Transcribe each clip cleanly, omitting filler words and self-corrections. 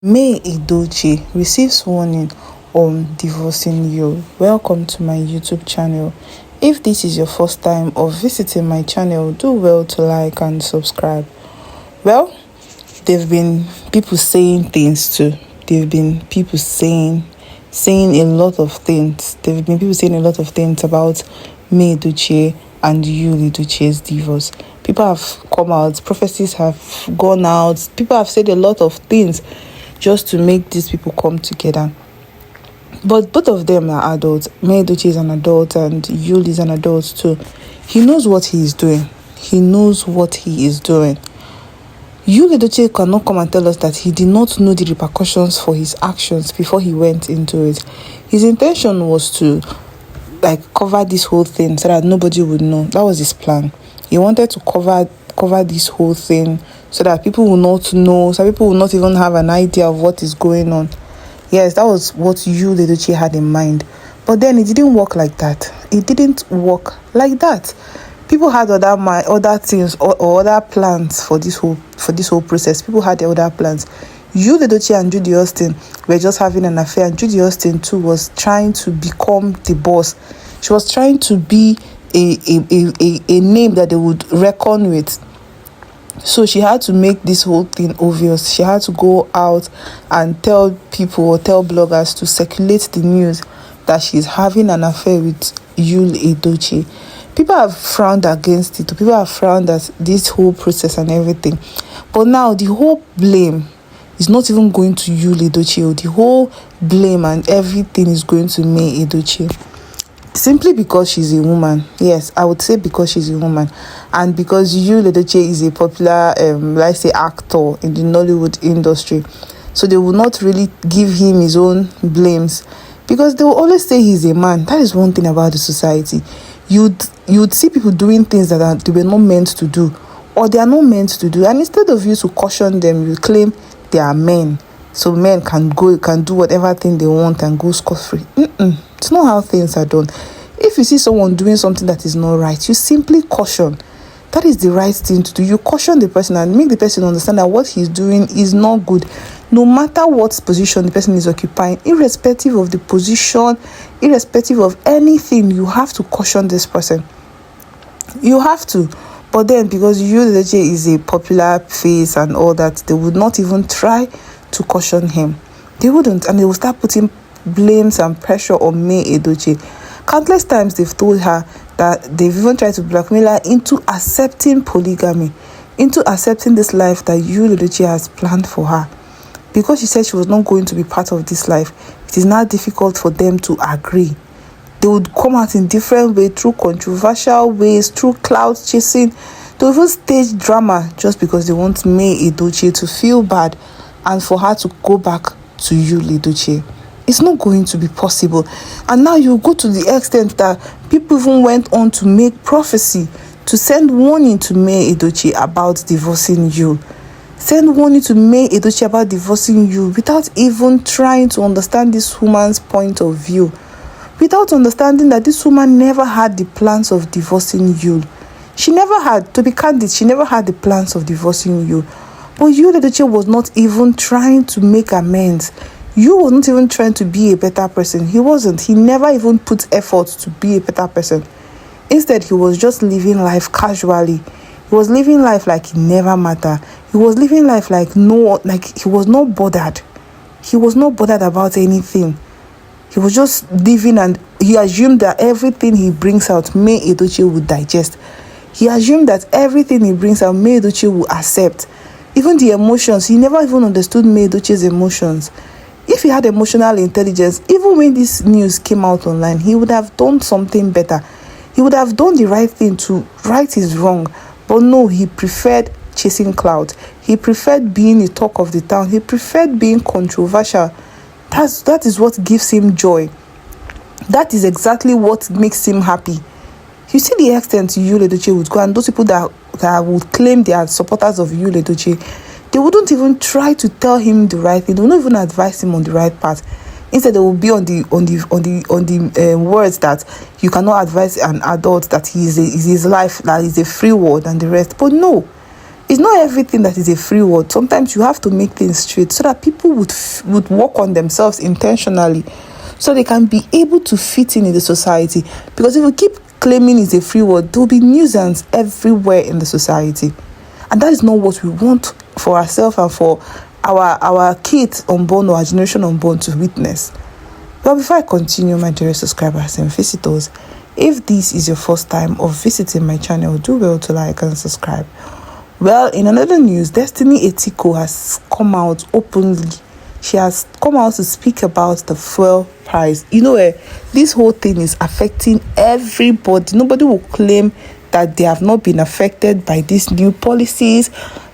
May Edochie receives warning on divorcing you. Welcome to my YouTube channel. If this is your first time of visiting my channel, do well to like and subscribe. Well, there have been people saying things too. There have been people saying a lot of things. There have been people saying a lot of things about May Edochie and Edochie's divorce. People have come out, prophecies have gone out, people have said a lot of things just to make these people come together. But both of them are adults. May Edochie is an adult and Yul is an adult too. He knows what he is doing. Yul Edochie cannot come and tell us that he did not know the repercussions for his actions before he went into it. His intention was to cover this whole thing so that nobody would know. That was his plan. He wanted to cover this whole thing so that people will not know, so people will not even have an idea of what is going on. Yes, that was what Yul Edochie had in mind. But then it didn't work like that. People had other things or other plans for this whole process. People had their other plans. Yul Edochie and Judy Austin were just having an affair, and Judy Austin too was trying to become the boss. She was trying to be a name that they would reckon with. So she had to make this whole thing obvious. She had to go out and tell people or tell bloggers to circulate the news that she's having an affair with Yul Edochie. People have frowned against it. People have frowned at this whole process and everything. But now the whole blame is not even going to Yul Edochie. The whole blame and everything is going to May Edochie. Simply because she's a woman. Yes, I would say because she's a woman. And because Yul Edochie is a popular, actor in the Nollywood industry. So they will not really give him his own blames. Because they will always say he's a man. That is one thing about the society. You'd see people doing things that they were not meant to do. Or they are not meant to do. And instead of you to caution them, you claim they are men. So men can do whatever thing they want and go scot-free. It's not how things are done. If you see someone doing something that is not right, you simply caution. That is the right thing to do. You caution the person and make the person understand that what he's doing is not good. No matter what position the person is occupying, irrespective of the position, irrespective of anything, you have to caution this person. You have to. But then, because Yul Edochie is a popular face and all that, they would not even try to caution him. They wouldn't, and they will start putting blames and pressure on May Edochie. Countless times they've told her that they've even tried to blackmail her into accepting polygamy, into accepting this life that Yul Edochie has planned for her. Because she said she was not going to be part of this life, it is now difficult for them to agree. They would come out in different ways, through controversial ways, through cloud chasing. They will even stage drama just because they want May Edochie to feel bad and for her to go back to Yul Edochie. It's not going to be possible. And now you go to the extent that people even went on to make prophecy, to send warning to May Edochie about divorcing Yul. Send warning to May Edochie about divorcing Yul without even trying to understand this woman's point of view. Without understanding that this woman never had the plans of divorcing Yul. She never had, to be candid, she never had the plans of divorcing Yul. But Yul Edochie was not even trying to make amends. Yul was not even trying to be a better person. He wasn't. He never even put effort to be a better person. Instead, he was just living life casually. He was living life like it never mattered. He was living life like he was not bothered. He was not bothered about anything. He was just living, and he assumed that everything he brings out, May Edochie would digest. He assumed that everything he brings out, May Edochie will accept. Even the emotions, he never even understood May Edochie's emotions. If he had emotional intelligence, even when this news came out online, he would have done something better. He would have done the right thing to right his wrong. But no, he preferred chasing clout. He preferred being the talk of the town. He preferred being controversial. That is what gives him joy. That is exactly what makes him happy. You see the extent Yul Edochie would go, and those people that would claim they are supporters of Yul Edochie, they wouldn't even try to tell him the right thing. They would not even advise him on the right path. Instead, they will be on the words that you cannot advise an adult that his life, that is a free world and the rest. But no, It's not everything that is a free word. Sometimes you have to make things straight so that people would work on themselves intentionally, so they can be able to fit in the society. Because if you keep claiming it's a free word, there will be nuisance everywhere in the society, and that is not what we want for ourselves and for our kids unborn or our generation unborn to witness. Well, before I continue, my dear subscribers and visitors, if this is your first time of visiting my channel, do well to like and subscribe. Well, in another news, Destiny Etiko has come out openly. She has come out to speak about the fuel price. This whole thing is affecting everybody. Nobody will claim that they have not been affected by these new policies,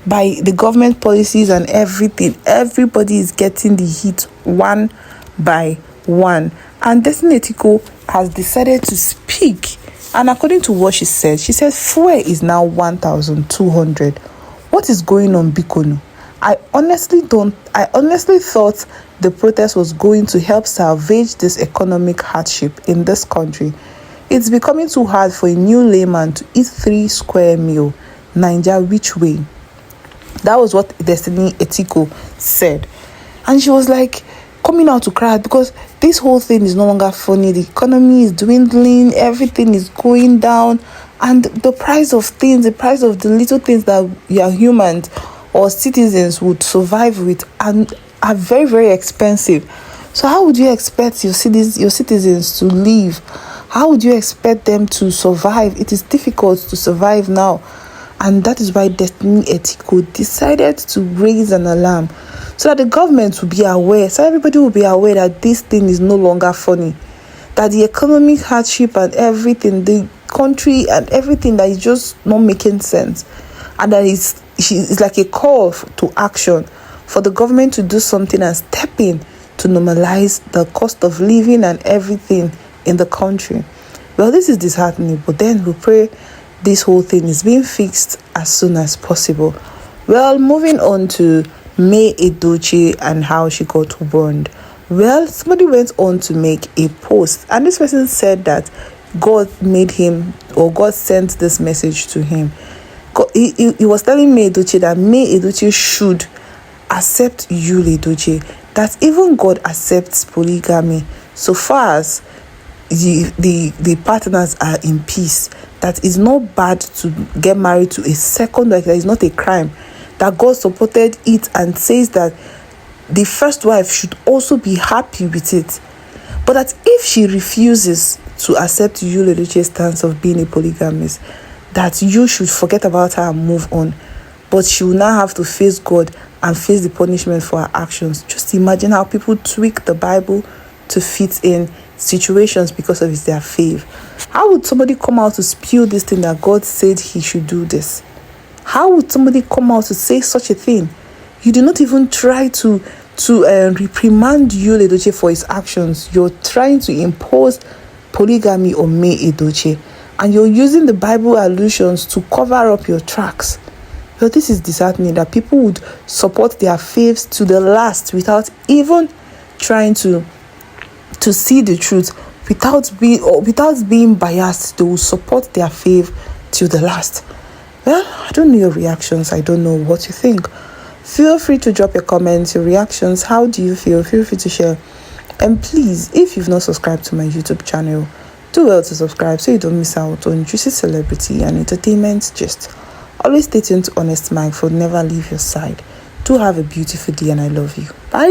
by the government policies and everything. Everybody is getting the heat one by one. And Destiny Etiko has decided to speak. And according to what she said fuel is now 1,200. What is going on, Bikono? I honestly thought the protest was going to help salvage this economic hardship in this country. It's becoming too hard for a new layman to eat 3 square meal. Naija, which way? That was what Destiny Etiko said. And she was like coming out to cry because this whole thing is no longer funny. The economy is dwindling, everything is going down, and the price of things, the price of the little things that your humans or citizens would survive with and are very, very expensive. So how would you expect your citizens to live? How would you expect them to survive? It is difficult to survive now. And that is why Destiny Etiko decided to raise an alarm so that the government will be aware, so everybody will be aware that this thing is no longer funny, that the economic hardship and everything, the country and everything, that is just not making sense, and that it's like a call to action for the government to do something and step in to normalize the cost of living and everything in the country. Well, this is disheartening, but then we pray this whole thing is being fixed as soon as possible. Well, moving on to May Edochie and how she got warned. Well, somebody went on to make a post, and this person said that God made him, or God sent this message to him. He was telling May Edochie that May Edochie should accept Yul Edochie, that even God accepts polygamy so far as the partners are in peace. That is not bad to get married to a second wife. That is not a crime. That God supported it and says that the first wife should also be happy with it. But that if she refuses to accept Yul Edochie's stance of being a polygamist, that you should forget about her and move on. But she will now have to face God and face the punishment for her actions. Just imagine how people tweak the Bible to fit in situations because of their faith. How would somebody come out to spew this thing that God said he should do this? How would somebody come out to say such a thing? You do not even try to reprimand Yul Edochie for his actions. You're trying to impose polygamy on May Edochie, and you're using the Bible allusions to cover up your tracks. Well, this is disheartening that people would support their faiths to the last without even trying to see the truth, without being biased. They will support their faith till the last. Well, I don't know your reactions. I don't know what you think. Feel free to drop your comments, your reactions. How do you feel? Feel free to share. And please, if you've not subscribed to my YouTube channel, do well to subscribe so you don't miss out on juicy celebrity and entertainment gist. Always stay tuned to Honest Mike for never leave your side. Do have a beautiful day and I love you. Bye.